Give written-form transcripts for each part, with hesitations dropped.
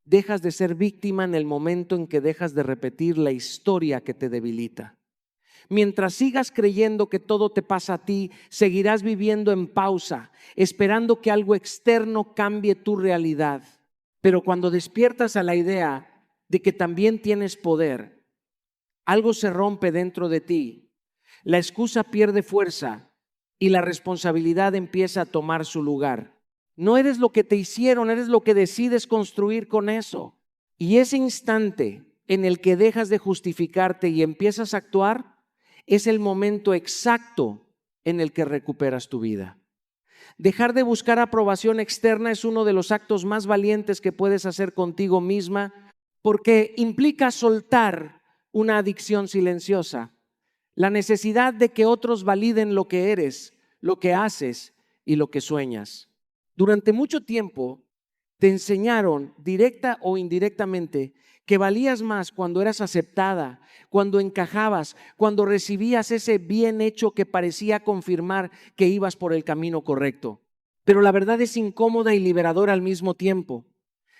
dejas de ser víctima en el momento en que dejas de repetir la historia que te debilita. Mientras sigas creyendo que todo te pasa a ti, seguirás viviendo en pausa, esperando que algo externo cambie tu realidad. Pero cuando despiertas a la idea de que también tienes poder, algo se rompe dentro de ti, la excusa pierde fuerza y la responsabilidad empieza a tomar su lugar. No eres lo que te hicieron, eres lo que decides construir con eso. Y ese instante en el que dejas de justificarte y empiezas a actuar, es el momento exacto en el que recuperas tu vida. Dejar de buscar aprobación externa es uno de los actos más valientes que puedes hacer contigo misma, porque implica soltar una adicción silenciosa, la necesidad de que otros validen lo que eres, lo que haces y lo que sueñas. Durante mucho tiempo te enseñaron, directa o indirectamente, que valías más cuando eras aceptada, cuando encajabas, cuando recibías ese bien hecho que parecía confirmar que ibas por el camino correcto. Pero la verdad es incómoda y liberadora al mismo tiempo.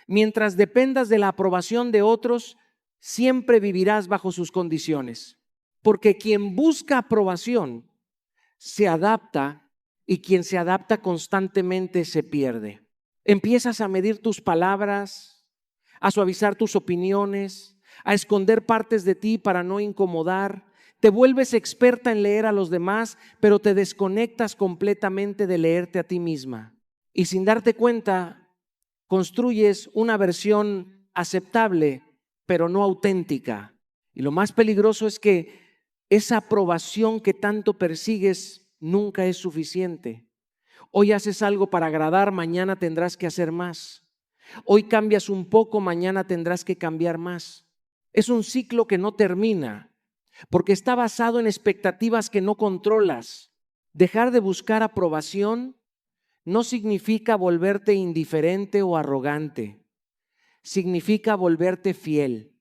Mientras dependas de la aprobación de otros, siempre vivirás bajo sus condiciones. Porque quien busca aprobación se adapta, y quien se adapta constantemente se pierde. Empiezas a medir tus palabras, a suavizar tus opiniones, a esconder partes de ti para no incomodar. Te vuelves experta en leer a los demás, pero te desconectas completamente de leerte a ti misma. Y sin darte cuenta, construyes una versión aceptable, pero no auténtica. Y lo más peligroso es que esa aprobación que tanto persigues nunca es suficiente. Hoy haces algo para agradar, mañana tendrás que hacer más. Hoy cambias un poco, mañana tendrás que cambiar más. Es un ciclo que no termina, porque está basado en expectativas que no controlas. Dejar de buscar aprobación no significa volverte indiferente o arrogante. Significa volverte fiel.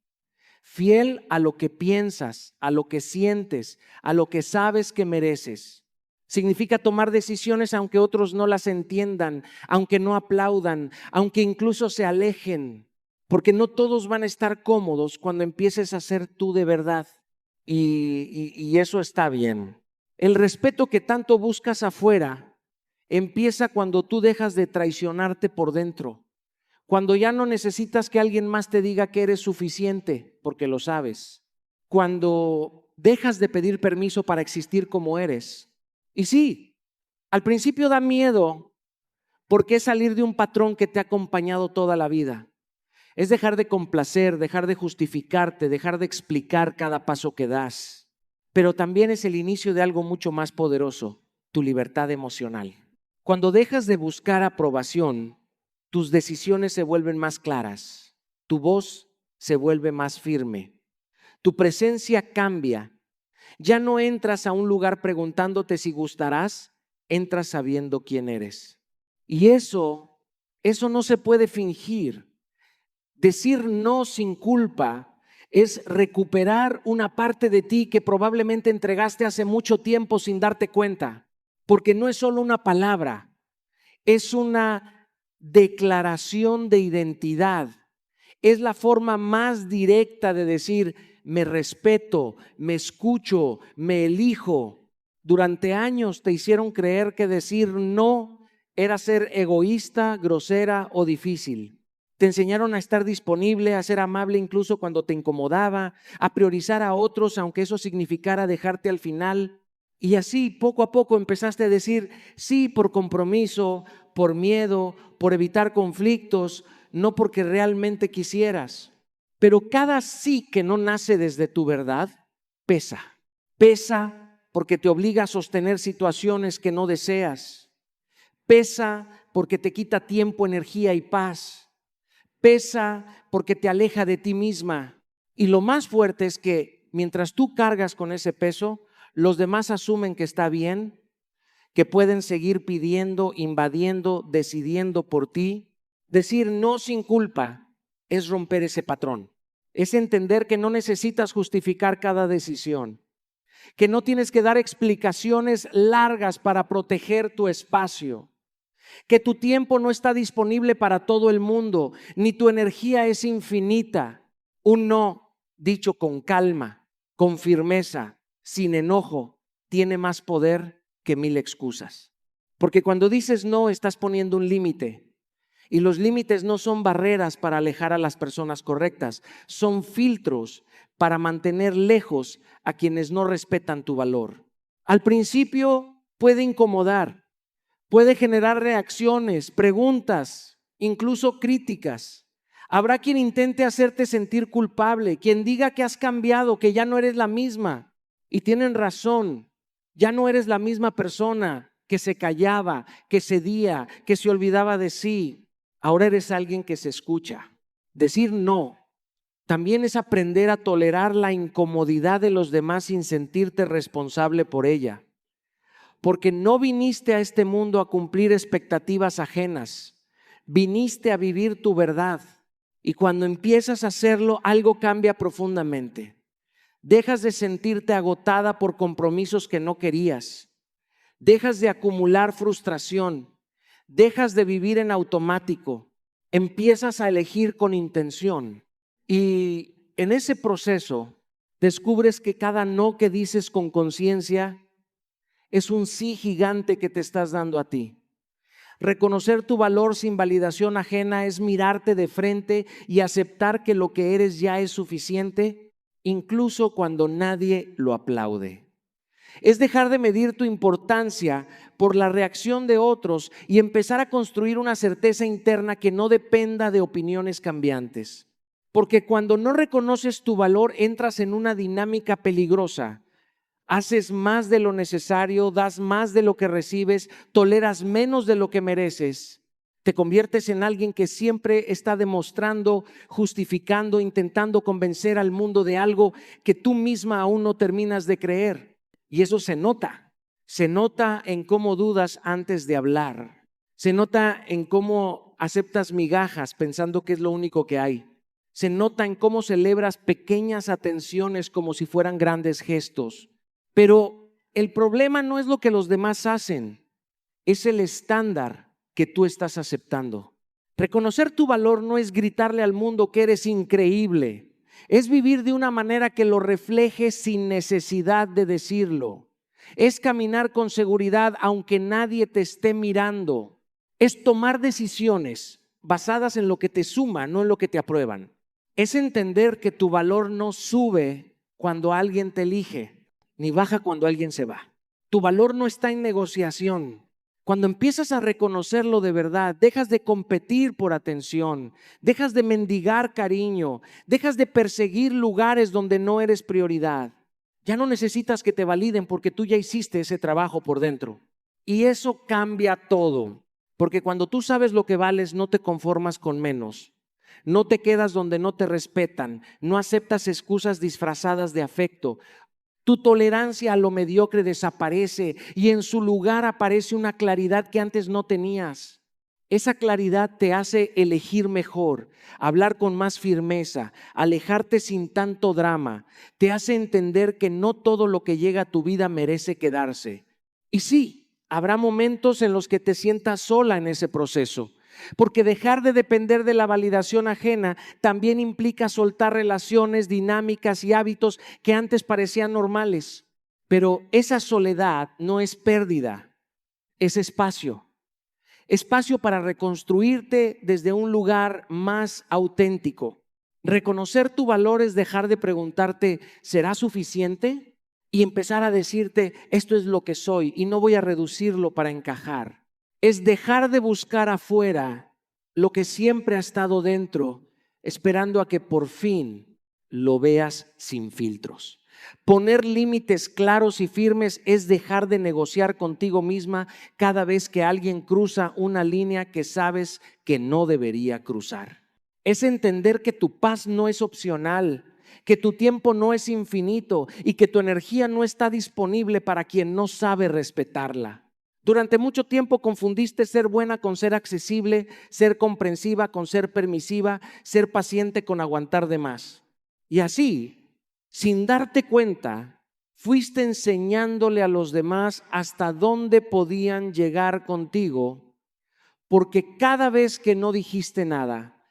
Fiel a lo que piensas, a lo que sientes, a lo que sabes que mereces. Significa tomar decisiones aunque otros no las entiendan, aunque no aplaudan, aunque incluso se alejen, porque no todos van a estar cómodos cuando empieces a ser tú de verdad. Y eso está bien. El respeto que tanto buscas afuera empieza cuando tú dejas de traicionarte por dentro, cuando ya no necesitas que alguien más te diga que eres suficiente, porque lo sabes, cuando dejas de pedir permiso para existir como eres. Y sí, al principio da miedo porque es salir de un patrón que te ha acompañado toda la vida. Es dejar de complacer, dejar de justificarte, dejar de explicar cada paso que das. Pero también es el inicio de algo mucho más poderoso, tu libertad emocional. Cuando dejas de buscar aprobación, tus decisiones se vuelven más claras, tu voz se vuelve más firme, tu presencia cambia. Ya no entras a un lugar preguntándote si gustarás, entras sabiendo quién eres. Y eso no se puede fingir. Decir no sin culpa es recuperar una parte de ti que probablemente entregaste hace mucho tiempo sin darte cuenta, porque no es solo una palabra, es una declaración de identidad. Es la forma más directa de decir: me respeto, me escucho, me elijo. Durante años te hicieron creer que decir no era ser egoísta, grosera o difícil. Te enseñaron a estar disponible, a ser amable incluso cuando te incomodaba, a priorizar a otros aunque eso significara dejarte al final. Y así poco a poco empezaste a decir sí por compromiso, por miedo, por evitar conflictos, no porque realmente quisieras. Pero cada sí que no nace desde tu verdad pesa. Pesa porque te obliga a sostener situaciones que no deseas. Pesa porque te quita tiempo, energía y paz. Pesa porque te aleja de ti misma. Y lo más fuerte es que mientras tú cargas con ese peso, los demás asumen que está bien, que pueden seguir pidiendo, invadiendo, decidiendo por ti. Decir no sin culpa es romper ese patrón. Es entender que no necesitas justificar cada decisión, que no tienes que dar explicaciones largas para proteger tu espacio, que tu tiempo no está disponible para todo el mundo, ni tu energía es infinita. Un no dicho con calma, con firmeza, sin enojo, tiene más poder que 1000 excusas. Porque cuando dices no, estás poniendo un límite. Y los límites no son barreras para alejar a las personas correctas, son filtros para mantener lejos a quienes no respetan tu valor. Al principio puede incomodar, puede generar reacciones, preguntas, incluso críticas. Habrá quien intente hacerte sentir culpable, quien diga que has cambiado, que ya no eres la misma. Y tienen razón, ya no eres la misma persona que se callaba, que cedía, que se olvidaba de sí. Ahora eres alguien que se escucha. Decir no también es aprender a tolerar la incomodidad de los demás sin sentirte responsable por ella. Porque no viniste a este mundo a cumplir expectativas ajenas. Viniste a vivir tu verdad. Y cuando empiezas a hacerlo, algo cambia profundamente. Dejas de sentirte agotada por compromisos que no querías. Dejas de acumular frustración. Dejas de vivir en automático, empiezas a elegir con intención y en ese proceso descubres que cada no que dices con conciencia es un sí gigante que te estás dando a ti. Reconocer tu valor sin validación ajena es mirarte de frente y aceptar que lo que eres ya es suficiente, incluso cuando nadie lo aplaude. Es dejar de medir tu importancia por la reacción de otros y empezar a construir una certeza interna que no dependa de opiniones cambiantes. Porque cuando no reconoces tu valor, entras en una dinámica peligrosa. Haces más de lo necesario, das más de lo que recibes, toleras menos de lo que mereces. Te conviertes en alguien que siempre está demostrando, justificando, intentando convencer al mundo de algo que tú misma aún no terminas de creer. Y eso se nota en cómo dudas antes de hablar, se nota en cómo aceptas migajas pensando que es lo único que hay, se nota en cómo celebras pequeñas atenciones como si fueran grandes gestos. Pero el problema no es lo que los demás hacen, es el estándar que tú estás aceptando. Reconocer tu valor no es gritarle al mundo que eres increíble. Es vivir de una manera que lo refleje sin necesidad de decirlo. Es caminar con seguridad aunque nadie te esté mirando. Es tomar decisiones basadas en lo que te suma, no en lo que te aprueban. Es entender que tu valor no sube cuando alguien te elige, ni baja cuando alguien se va. Tu valor no está en negociación. Cuando empiezas a reconocerlo de verdad, dejas de competir por atención, dejas de mendigar cariño, dejas de perseguir lugares donde no eres prioridad. Ya no necesitas que te validen porque tú ya hiciste ese trabajo por dentro. Y eso cambia todo, porque cuando tú sabes lo que vales, no te conformas con menos. No te quedas donde no te respetan, no aceptas excusas disfrazadas de afecto. Tu tolerancia a lo mediocre desaparece y en su lugar aparece una claridad que antes no tenías. Esa claridad te hace elegir mejor, hablar con más firmeza, alejarte sin tanto drama. Te hace entender que no todo lo que llega a tu vida merece quedarse. Y sí, habrá momentos en los que te sientas sola en ese proceso. Porque dejar de depender de la validación ajena también implica soltar relaciones, dinámicas y hábitos que antes parecían normales. Pero esa soledad no es pérdida, es espacio. Espacio para reconstruirte desde un lugar más auténtico. Reconocer tu valor es dejar de preguntarte, ¿será suficiente? Y empezar a decirte, esto es lo que soy y no voy a reducirlo para encajar. Es dejar de buscar afuera lo que siempre ha estado dentro, esperando a que por fin lo veas sin filtros. Poner límites claros y firmes es dejar de negociar contigo misma cada vez que alguien cruza una línea que sabes que no debería cruzar. Es entender que tu paz no es opcional, que tu tiempo no es infinito y que tu energía no está disponible para quien no sabe respetarla. Durante mucho tiempo confundiste ser buena con ser accesible, ser comprensiva con ser permisiva, ser paciente con aguantar de más. Y así, sin darte cuenta, fuiste enseñándole a los demás hasta dónde podían llegar contigo, porque cada vez que no dijiste nada,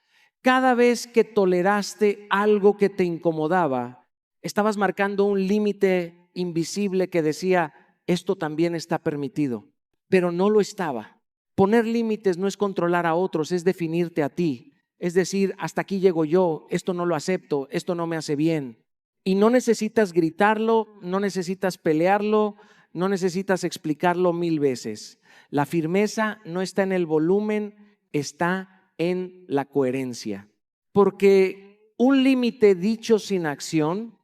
cada vez que toleraste algo que te incomodaba, estabas marcando un límite invisible que decía, esto también está permitido, pero no lo estaba. Poner límites no es controlar a otros, es definirte a ti. Es decir, hasta aquí llego yo, esto no lo acepto, esto no me hace bien. Y no necesitas gritarlo, no necesitas pelearlo, no necesitas explicarlo 1000 veces. La firmeza no está en el volumen, está en la coherencia. Porque un límite dicho sin acción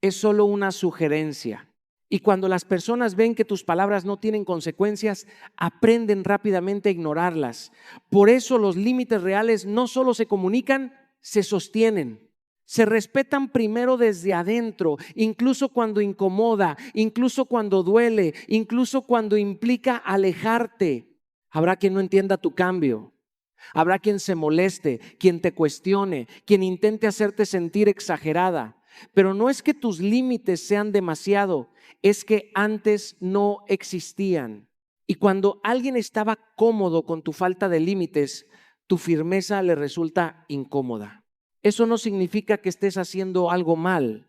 es solo una sugerencia. Y cuando las personas ven que tus palabras no tienen consecuencias, aprenden rápidamente a ignorarlas. Por eso los límites reales no solo se comunican, se sostienen. Se respetan primero desde adentro, incluso cuando incomoda, incluso cuando duele, incluso cuando implica alejarte. Habrá quien no entienda tu cambio. Habrá quien se moleste, quien te cuestione, quien intente hacerte sentir exagerada. Pero no es que tus límites sean demasiado, es que antes no existían. Y cuando alguien estaba cómodo con tu falta de límites, tu firmeza le resulta incómoda. Eso no significa que estés haciendo algo mal.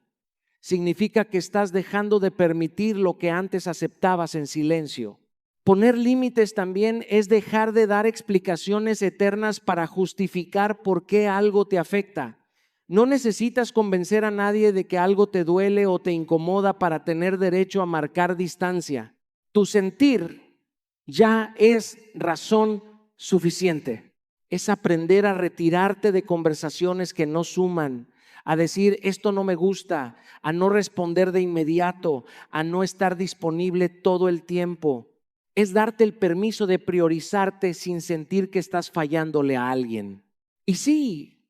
Significa que estás dejando de permitir lo que antes aceptabas en silencio. Poner límites también es dejar de dar explicaciones eternas para justificar por qué algo te afecta. No necesitas convencer a nadie de que algo te duele o te incomoda para tener derecho a marcar distancia. Tu sentir ya es razón suficiente. Es aprender a retirarte de conversaciones que no suman, a decir esto no me gusta, a no responder de inmediato, a no estar disponible todo el tiempo. Es darte el permiso de priorizarte sin sentir que estás fallándole a alguien. Y sí,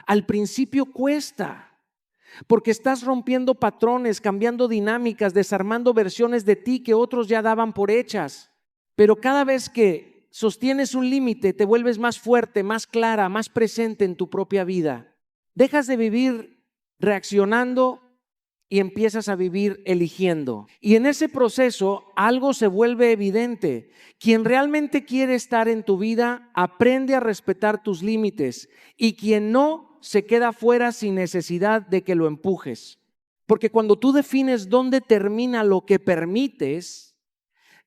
al principio cuesta, porque estás rompiendo patrones, cambiando dinámicas, desarmando versiones de ti que otros ya daban por hechas. Pero cada vez que sostienes un límite, te vuelves más fuerte, más clara, más presente en tu propia vida. Dejas de vivir reaccionando y empiezas a vivir eligiendo. Y en ese proceso algo se vuelve evidente. Quien realmente quiere estar en tu vida aprende a respetar tus límites, y quien no se queda fuera sin necesidad de que lo empujes. Porque cuando tú defines dónde termina lo que permites,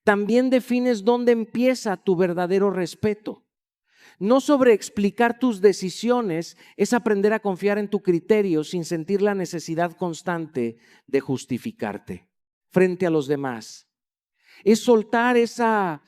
también defines dónde empieza tu verdadero respeto. No sobreexplicar tus decisiones es aprender a confiar en tu criterio sin sentir la necesidad constante de justificarte frente a los demás. Es soltar esa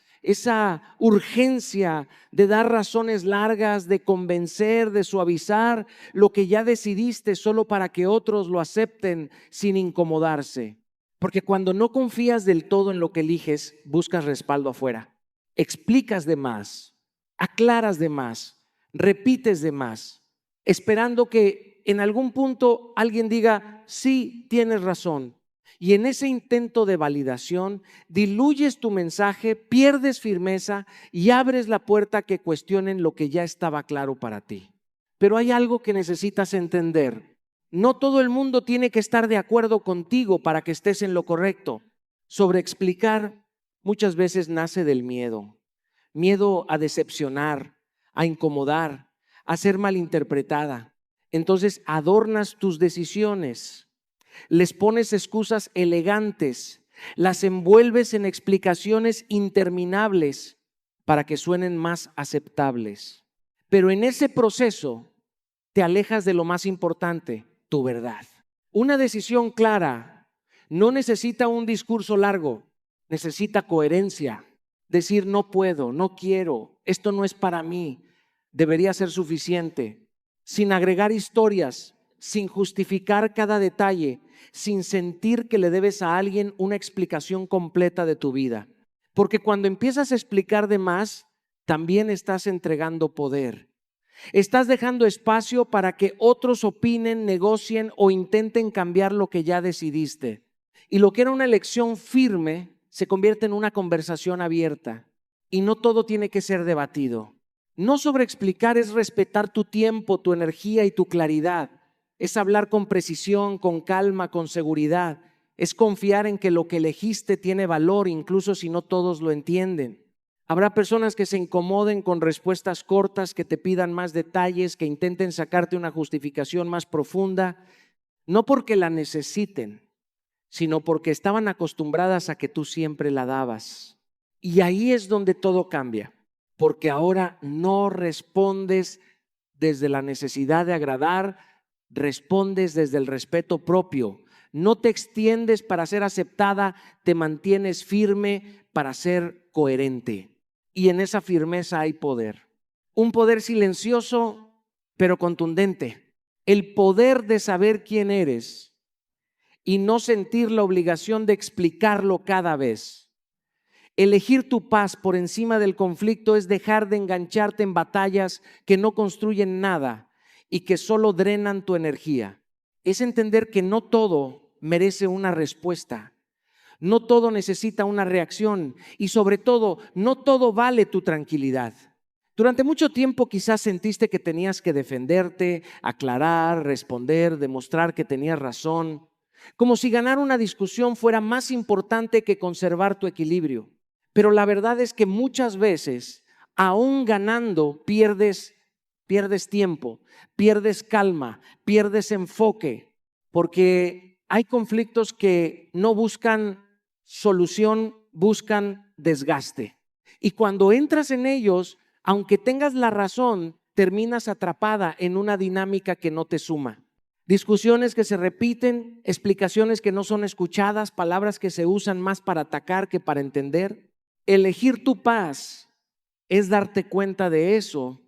urgencia de dar razones largas, de convencer, de suavizar lo que ya decidiste solo para que otros lo acepten sin incomodarse. Porque cuando no confías del todo en lo que eliges, buscas respaldo afuera. Explicas de más, aclaras de más, repites de más, esperando que en algún punto alguien diga, sí, tienes razón. Y en ese intento de validación, diluyes tu mensaje, pierdes firmeza y abres la puerta a que cuestionen lo que ya estaba claro para ti. Pero hay algo que necesitas entender. No todo el mundo tiene que estar de acuerdo contigo para que estés en lo correcto. Sobreexplicar muchas veces nace del miedo. Miedo a decepcionar, a incomodar, a ser malinterpretada. Entonces adornas tus decisiones, les pones excusas elegantes, las envuelves en explicaciones interminables para que suenen más aceptables. Pero en ese proceso te alejas de lo más importante, tu verdad. Una decisión clara no necesita un discurso largo, necesita coherencia. Decir no puedo, no quiero, esto no es para mí, debería ser suficiente. Sin agregar historias, sin justificar cada detalle, sin sentir que le debes a alguien una explicación completa de tu vida. Porque cuando empiezas a explicar de más, también estás entregando poder. Estás dejando espacio para que otros opinen, negocien o intenten cambiar lo que ya decidiste. Y lo que era una elección firme se convierte en una conversación abierta. Y no todo tiene que ser debatido. No sobreexplicar es respetar tu tiempo, tu energía y tu claridad. Es hablar con precisión, con calma, con seguridad. Es confiar en que lo que elegiste tiene valor, incluso si no todos lo entienden. Habrá personas que se incomoden con respuestas cortas, que te pidan más detalles, que intenten sacarte una justificación más profunda, no porque la necesiten, sino porque estaban acostumbradas a que tú siempre la dabas. Y ahí es donde todo cambia, porque ahora no respondes desde la necesidad de agradar, respondes desde el respeto propio. No te extiendes para ser aceptada, te mantienes firme para ser coherente. Y en esa firmeza hay poder. Un poder silencioso, pero contundente. El poder de saber quién eres y no sentir la obligación de explicarlo cada vez. Elegir tu paz por encima del conflicto es dejar de engancharte en batallas que no construyen nada y que solo drenan tu energía. Es entender que no todo merece una respuesta. No todo necesita una reacción y sobre todo, no todo vale tu tranquilidad. Durante mucho tiempo quizás sentiste que tenías que defenderte, aclarar, responder, demostrar que tenías razón, como si ganar una discusión fuera más importante que conservar tu equilibrio. Pero la verdad es que muchas veces, aún ganando, pierdes tiempo, pierdes calma, pierdes enfoque, porque hay conflictos que no buscan solución, buscan desgaste. Y cuando entras en ellos, aunque tengas la razón, terminas atrapada en una dinámica que no te suma. Discusiones que se repiten, explicaciones que no son escuchadas, palabras que se usan más para atacar que para entender. Elegir tu paz es darte cuenta de eso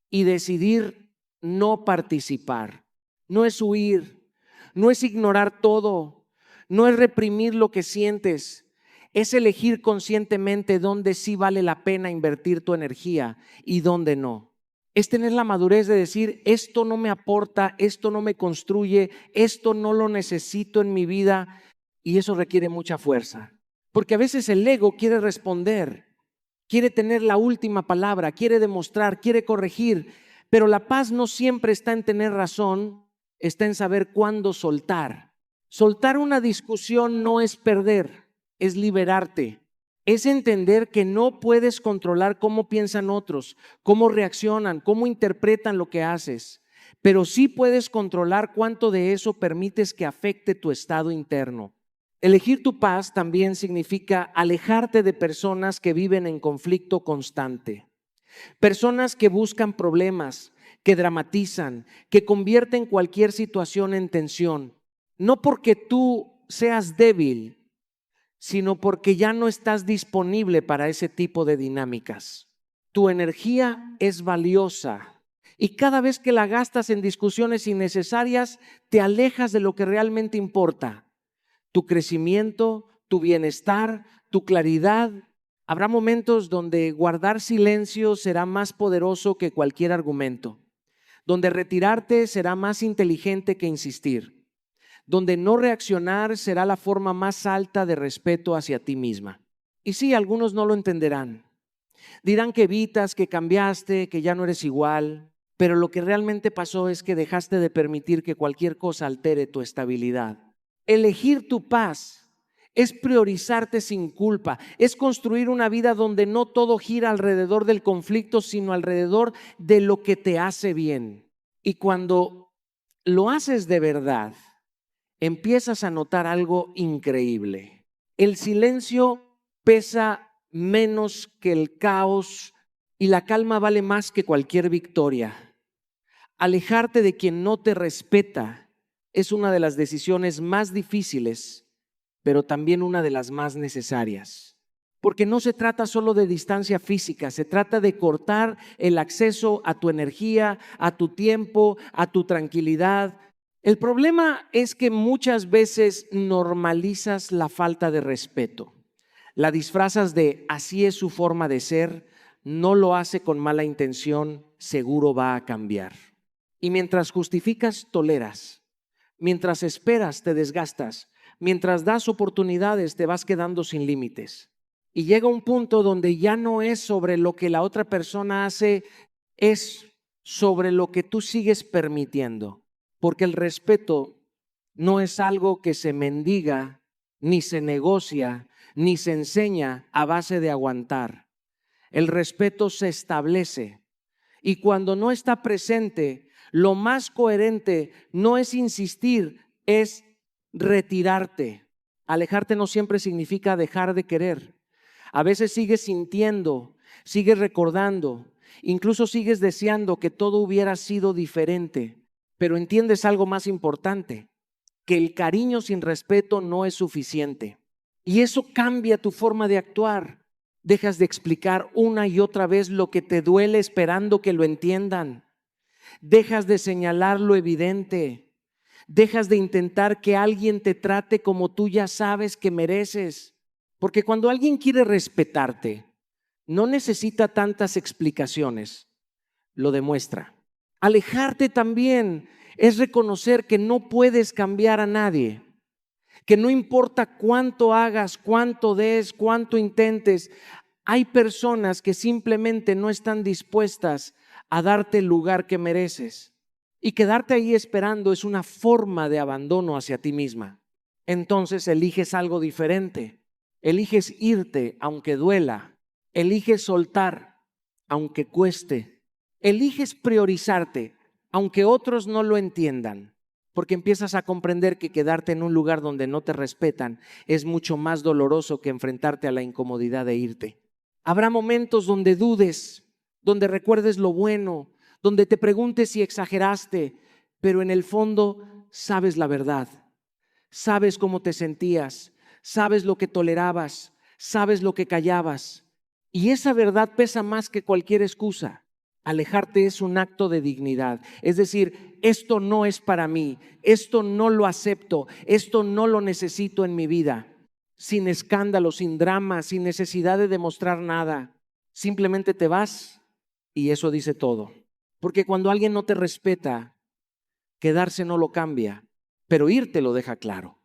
y decidir no participar. No es huir, no es ignorar todo, no es reprimir lo que sientes, es elegir conscientemente dónde sí vale la pena invertir tu energía y dónde no. Es tener la madurez de decir, esto no me aporta, esto no me construye, esto no lo necesito en mi vida, y eso requiere mucha fuerza. Porque a veces el ego quiere responder, quiere tener la última palabra, quiere demostrar, quiere corregir, pero la paz no siempre está en tener razón, está en saber cuándo soltar. Soltar una discusión no es perder, es liberarte. Es entender que no puedes controlar cómo piensan otros, cómo reaccionan, cómo interpretan lo que haces, pero sí puedes controlar cuánto de eso permites que afecte tu estado interno. Elegir tu paz también significa alejarte de personas que viven en conflicto constante, personas que buscan problemas, que dramatizan, que convierten cualquier situación en tensión, no porque tú seas débil, sino porque ya no estás disponible para ese tipo de dinámicas. Tu energía es valiosa y cada vez que la gastas en discusiones innecesarias, te alejas de lo que realmente importa. Tu crecimiento, tu bienestar, tu claridad. Habrá momentos donde guardar silencio será más poderoso que cualquier argumento, donde retirarte será más inteligente que insistir, donde no reaccionar será la forma más alta de respeto hacia ti misma. Y sí, algunos no lo entenderán. Dirán que evitas, que cambiaste, que ya no eres igual, pero lo que realmente pasó es que dejaste de permitir que cualquier cosa altere tu estabilidad. Elegir tu paz es priorizarte sin culpa, es construir una vida donde no todo gira alrededor del conflicto, sino alrededor de lo que te hace bien. Y cuando lo haces de verdad, empiezas a notar algo increíble. El silencio pesa menos que el caos y la calma vale más que cualquier victoria. Alejarte de quien no te respeta es una de las decisiones más difíciles, pero también una de las más necesarias. Porque no se trata solo de distancia física, se trata de cortar el acceso a tu energía, a tu tiempo, a tu tranquilidad. El problema es que muchas veces normalizas la falta de respeto. La disfrazas de así es su forma de ser, no lo hace con mala intención, seguro va a cambiar. Y mientras justificas, toleras. Mientras esperas, te desgastas. Mientras das oportunidades, te vas quedando sin límites. Y llega un punto donde ya no es sobre lo que la otra persona hace, es sobre lo que tú sigues permitiendo. Porque el respeto no es algo que se mendiga, ni se negocia, ni se enseña a base de aguantar. el respeto se establece. Y cuando no está presente, lo más coherente no es insistir, es retirarte. Alejarte no siempre significa dejar de querer. A veces sigues sintiendo, sigues recordando, incluso sigues deseando que todo hubiera sido diferente, pero entiendes algo más importante, que el cariño sin respeto no es suficiente. Y eso cambia tu forma de actuar. Dejas de explicar una y otra vez lo que te duele esperando que lo entiendan. Dejas de señalar lo evidente. Dejas de intentar que alguien te trate como tú ya sabes que mereces. Porque cuando alguien quiere respetarte, no necesita tantas explicaciones, lo demuestra. Alejarte también es reconocer que no puedes cambiar a nadie, que no importa cuánto hagas, cuánto des, cuánto intentes, hay personas que simplemente no están dispuestas a darte el lugar que mereces. Y quedarte ahí esperando es una forma de abandono hacia ti misma. Entonces eliges algo diferente. Eliges irte aunque duela. Eliges soltar aunque cueste. Eliges priorizarte aunque otros no lo entiendan. Porque empiezas a comprender que quedarte en un lugar donde no te respetan es mucho más doloroso que enfrentarte a la incomodidad de irte. Habrá momentos donde dudes, donde recuerdes lo bueno, donde te preguntes si exageraste, pero en el fondo sabes la verdad. Sabes cómo te sentías, sabes lo que tolerabas, sabes lo que callabas. Y esa verdad pesa más que cualquier excusa. Alejarte es un acto de dignidad. Es decir, esto no es para mí, esto no lo acepto, esto no lo necesito en mi vida. Sin escándalo, sin drama, sin necesidad de demostrar nada. Simplemente te vas y eso dice todo. Porque cuando alguien no te respeta, quedarse no lo cambia, pero irte lo deja claro.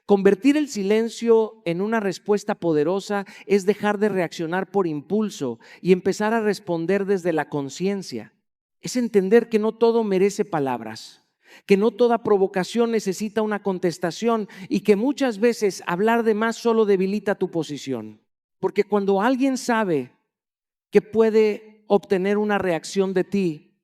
Convertir el silencio en una respuesta poderosa es dejar de reaccionar por impulso y empezar a responder desde la conciencia. Es entender que no todo merece palabras, que no toda provocación necesita una contestación y que muchas veces hablar de más solo debilita tu posición. Porque cuando alguien sabe que puede obtener una reacción de ti,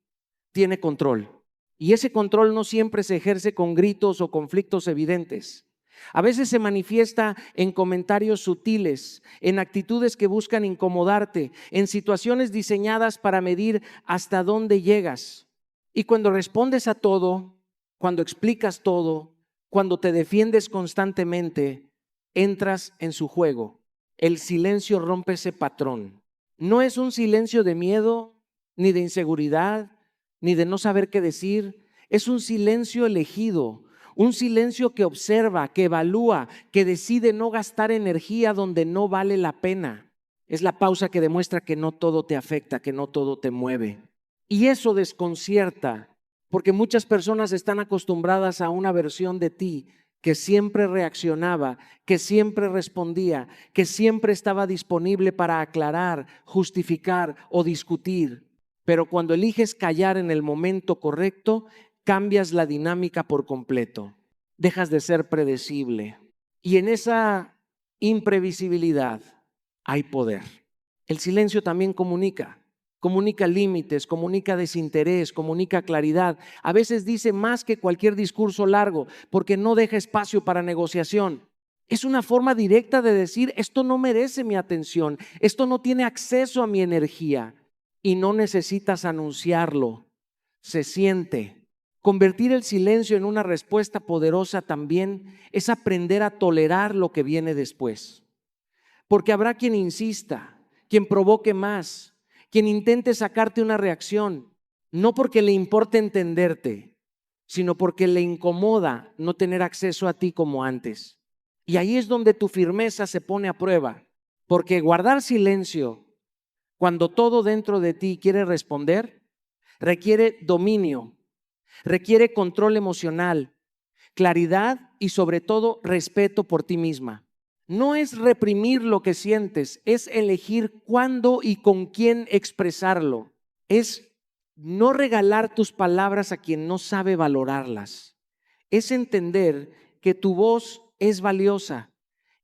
tiene control. Y ese control no siempre se ejerce con gritos o conflictos evidentes. A veces se manifiesta en comentarios sutiles, en actitudes que buscan incomodarte, en situaciones diseñadas para medir hasta dónde llegas. Y cuando respondes a todo, cuando explicas todo, cuando te defiendes constantemente, entras en su juego. El silencio rompe ese patrón. No es un silencio de miedo, ni de inseguridad, ni de no saber qué decir. Es un silencio elegido, un silencio que observa, que evalúa, que decide no gastar energía donde no vale la pena. Es la pausa que demuestra que no todo te afecta, que no todo te mueve. Y eso desconcierta, porque muchas personas están acostumbradas a una versión de ti que siempre reaccionaba, que siempre respondía, que siempre estaba disponible para aclarar, justificar o discutir. Pero cuando eliges callar en el momento correcto, cambias la dinámica por completo. Dejas de ser predecible. Y en esa imprevisibilidad hay poder. El silencio también comunica. Comunica límites, comunica desinterés, comunica claridad. A veces dice más que cualquier discurso largo porque no deja espacio para negociación. Es una forma directa de decir, esto no merece mi atención, esto no tiene acceso a mi energía. Y no necesitas anunciarlo, se siente. Convertir el silencio en una respuesta poderosa también es aprender a tolerar lo que viene después. Porque habrá quien insista, quien provoque más, quien intente sacarte una reacción, no porque le importe entenderte, sino porque le incomoda no tener acceso a ti como antes. Y ahí es donde tu firmeza se pone a prueba, porque guardar silencio cuando todo dentro de ti quiere responder, requiere dominio, requiere control emocional, claridad y sobre todo respeto por ti misma. No es reprimir lo que sientes, es elegir cuándo y con quién expresarlo. Es no regalar tus palabras a quien no sabe valorarlas. Es entender que tu voz es valiosa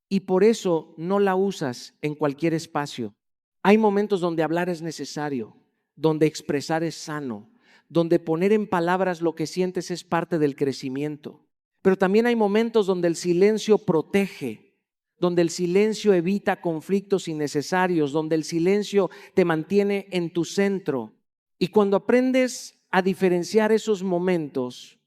y por eso no la usas en cualquier espacio. Hay momentos donde hablar es necesario, donde expresar es sano, donde poner en palabras lo que sientes es parte del crecimiento. Pero también hay momentos donde el silencio protege, donde el silencio evita conflictos innecesarios, donde el silencio te mantiene en tu centro. Y cuando aprendes a diferenciar esos momentos,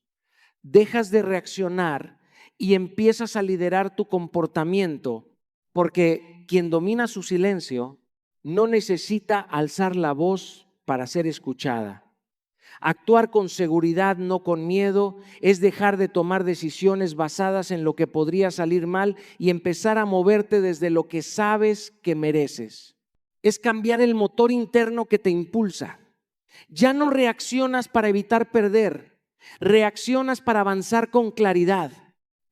dejas de reaccionar y empiezas a liderar tu comportamiento, porque quien domina su silencio no necesita alzar la voz para ser escuchada. Actuar con seguridad, no con miedo, es dejar de tomar decisiones basadas en lo que podría salir mal y empezar a moverte desde lo que sabes que mereces. Es cambiar el motor interno que te impulsa. Ya no reaccionas para evitar perder, reaccionas para avanzar con claridad.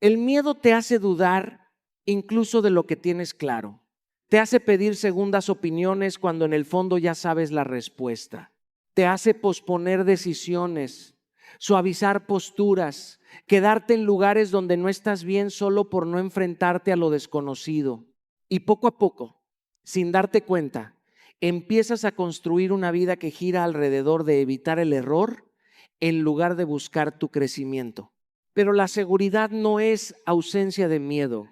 El miedo te hace dudar incluso de lo que tienes claro. Te hace pedir segundas opiniones cuando en el fondo ya sabes la respuesta. Te hace posponer decisiones, suavizar posturas, quedarte en lugares donde no estás bien solo por no enfrentarte a lo desconocido. Y poco a poco, sin darte cuenta, empiezas a construir una vida que gira alrededor de evitar el error en lugar de buscar tu crecimiento. Pero la seguridad no es ausencia de miedo,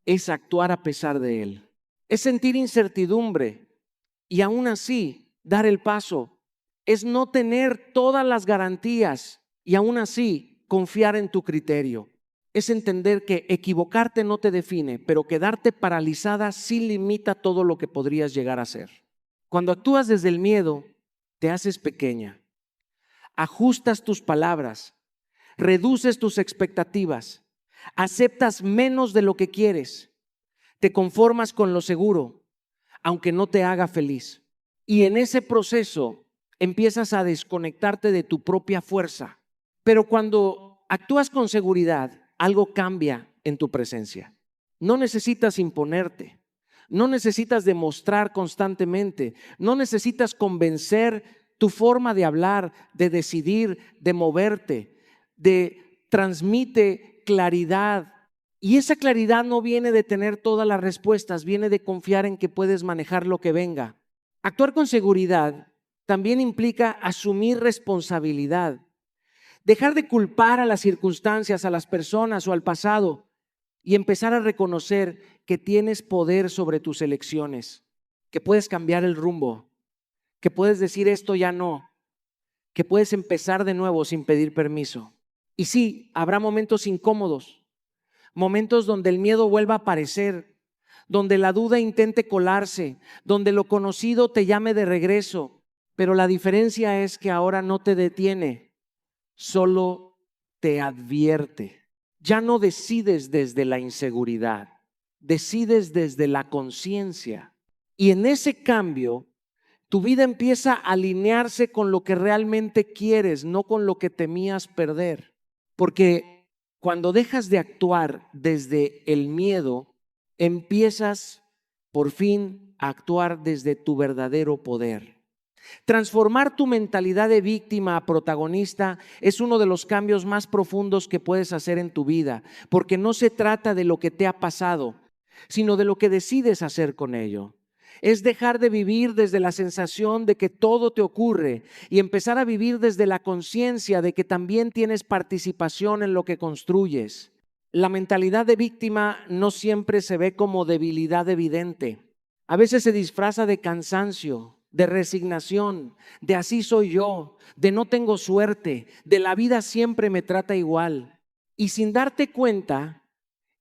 es actuar a pesar de él. Es sentir incertidumbre y aún así dar el paso. Es no tener todas las garantías y aún así confiar en tu criterio. Es entender que equivocarte no te define, pero quedarte paralizada sí limita todo lo que podrías llegar a ser. Cuando actúas desde el miedo, te haces pequeña. Ajustas tus palabras, reduces tus expectativas, aceptas menos de lo que quieres, te conformas con lo seguro, aunque no te haga feliz. Y en ese proceso empiezas a desconectarte de tu propia fuerza. Pero cuando actúas con seguridad, algo cambia en tu presencia. No necesitas imponerte, no necesitas demostrar constantemente, no necesitas convencer. Tu forma de hablar, de decidir, de moverte, transmite claridad. Y esa claridad no viene de tener todas las respuestas, viene de confiar en que puedes manejar lo que venga. Actuar con seguridad también implica asumir responsabilidad. Dejar de culpar a las circunstancias, a las personas o al pasado y empezar a reconocer que tienes poder sobre tus elecciones, que puedes cambiar el rumbo, que puedes decir esto ya no, que puedes empezar de nuevo sin pedir permiso. Y sí, habrá momentos incómodos, momentos donde el miedo vuelva a aparecer, donde la duda intente colarse, donde lo conocido te llame de regreso, pero la diferencia es que ahora no te detiene, solo te advierte. Ya no decides desde la inseguridad, decides desde la conciencia. Y en ese cambio, tu vida empieza a alinearse con lo que realmente quieres, no con lo que temías perder. Porque cuando dejas de actuar desde el miedo, empiezas por fin a actuar desde tu verdadero poder. Transformar tu mentalidad de víctima a protagonista es uno de los cambios más profundos que puedes hacer en tu vida, porque no se trata de lo que te ha pasado, sino de lo que decides hacer con ello. Es dejar de vivir desde la sensación de que todo te ocurre y empezar a vivir desde la conciencia de que también tienes participación en lo que construyes. La mentalidad de víctima no siempre se ve como debilidad evidente. A veces se disfraza de cansancio, de resignación, de así soy yo, de no tengo suerte, de la vida siempre me trata igual. Y sin darte cuenta,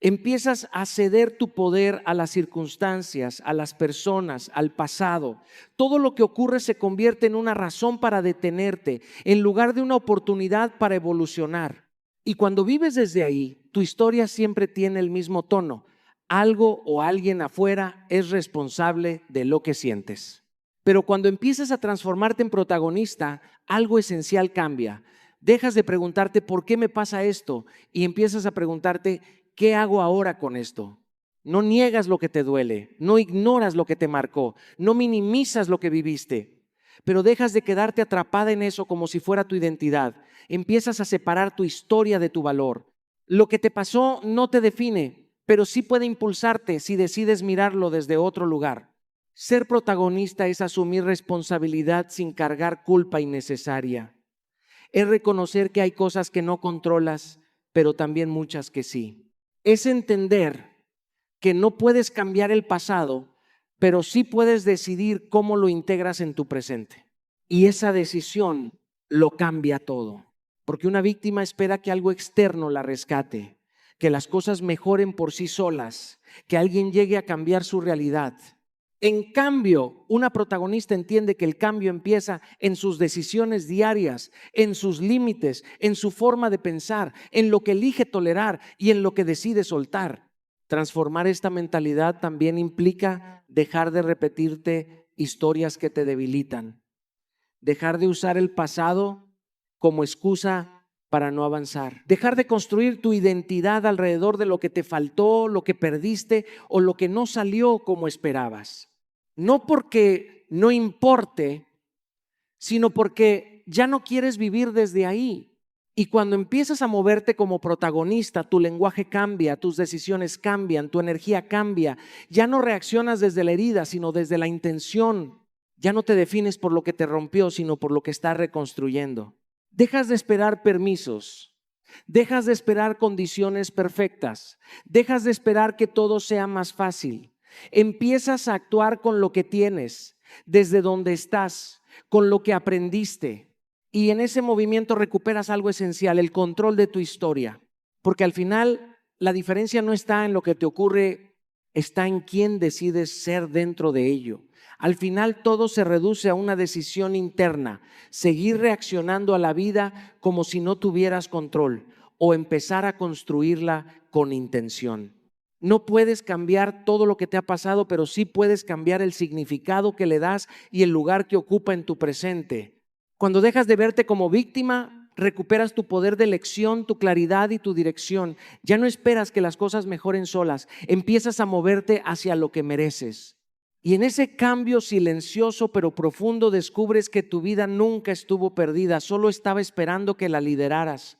empiezas a ceder tu poder a las circunstancias, a las personas, al pasado. Todo lo que ocurre se convierte en una razón para detenerte, en lugar de una oportunidad para evolucionar. Y cuando vives desde ahí, tu historia siempre tiene el mismo tono. Algo o alguien afuera es responsable de lo que sientes. Pero cuando empiezas a transformarte en protagonista, algo esencial cambia. Dejas de preguntarte ¿por qué me pasa esto? Y empiezas a preguntarte ¿qué hago ahora con esto? No niegas lo que te duele, no ignoras lo que te marcó, no minimizas lo que viviste, pero dejas de quedarte atrapada en eso como si fuera tu identidad. Empiezas a separar tu historia de tu valor. Lo que te pasó no te define, pero sí puede impulsarte si decides mirarlo desde otro lugar. Ser protagonista es asumir responsabilidad sin cargar culpa innecesaria. Es reconocer que hay cosas que no controlas, pero también muchas que sí. Es entender que no puedes cambiar el pasado, pero sí puedes decidir cómo lo integras en tu presente. Y esa decisión lo cambia todo. Porque una víctima espera que algo externo la rescate, que las cosas mejoren por sí solas, que alguien llegue a cambiar su realidad. En cambio, una protagonista entiende que el cambio empieza en sus decisiones diarias, en sus límites, en su forma de pensar, en lo que elige tolerar y en lo que decide soltar. Transformar esta mentalidad también implica dejar de repetirte historias que te debilitan, dejar de usar el pasado como excusa para no avanzar, dejar de construir tu identidad alrededor de lo que te faltó, lo que perdiste o lo que no salió como esperabas. No porque no importe, sino porque ya no quieres vivir desde ahí. Y cuando empiezas a moverte como protagonista, tu lenguaje cambia, tus decisiones cambian, tu energía cambia. Ya no reaccionas desde la herida, sino desde la intención. Ya no te defines por lo que te rompió, sino por lo que estás reconstruyendo. Dejas de esperar permisos, dejas de esperar condiciones perfectas, dejas de esperar que todo sea más fácil. Empiezas a actuar con lo que tienes, desde donde estás, con lo que aprendiste. Y en ese movimiento recuperas algo esencial, el control de tu historia. Porque al final la diferencia no está en lo que te ocurre, está en quién decides ser dentro de ello. Al final todo se reduce a una decisión interna, seguir reaccionando a la vida como si no tuvieras control o empezar a construirla con intención. No puedes cambiar todo lo que te ha pasado, pero sí puedes cambiar el significado que le das y el lugar que ocupa en tu presente. Cuando dejas de verte como víctima, recuperas tu poder de elección, tu claridad y tu dirección. Ya no esperas que las cosas mejoren solas, empiezas a moverte hacia lo que mereces. Y en ese cambio silencioso pero profundo descubres que tu vida nunca estuvo perdida, solo estaba esperando que la lideraras.